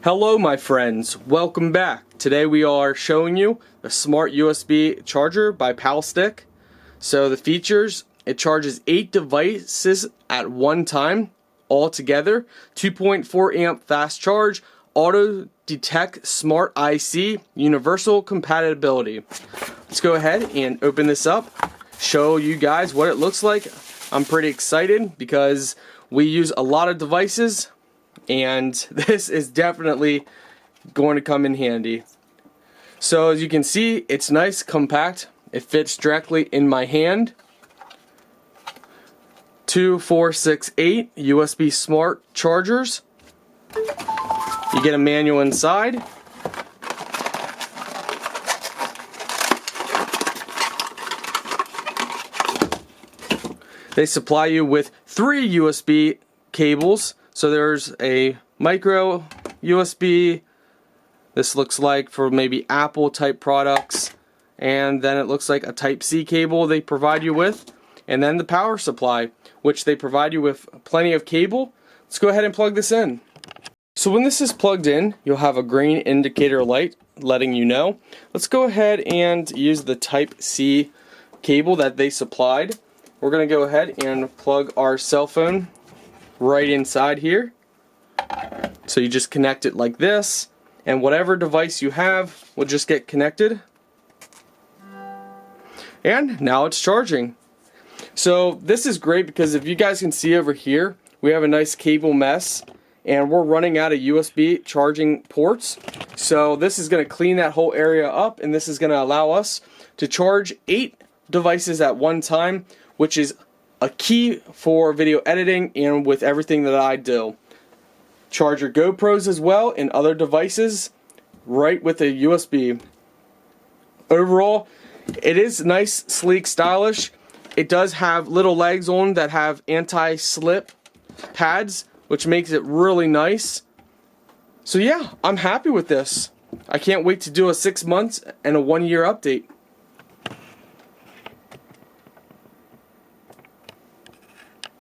Hello my friends, welcome back. Today we are showing you the smart USB charger by Powstick. So the features, it charges 8 devices at one time, all together, 2.4 amp fast charge, auto detect smart IC, universal compatibility. Let's go ahead and open this up, show you guys what it looks like. I'm pretty excited because we use a lot of devices and this is definitely going to come in handy. So as you can see, it's nice, compact, it fits directly in my hand. 2, 4, 6, 8 USB smart chargers. You get a manual inside. They supply you with 3 USB cables. So there's a micro USB, this looks like for maybe Apple type products, and then it looks like a type C cable they provide you with, and then the power supply, which they provide you with plenty of cable. Let's go ahead and plug this in. So when this is plugged in, you'll have a green indicator light letting you know. Let's go ahead and use the type C cable that they supplied. We're going to go ahead and plug our cell phone right inside here. So you just connect it like this, and whatever device you have will just get connected. And now it's charging. So this is great because if you guys can see over here, we have a nice cable mess and we're running out of USB charging ports. So this is going to clean that whole area up, and this is going to allow us to charge 8 devices at one time, which is a key for video editing and with everything that I do. Charge your GoPros as well and other devices right with a USB. Overall, it is nice, sleek, stylish. It does have little legs on that have anti-slip pads, which makes it really nice. So yeah, I'm happy with this. I can't wait to do a 6 months and a 1 year update.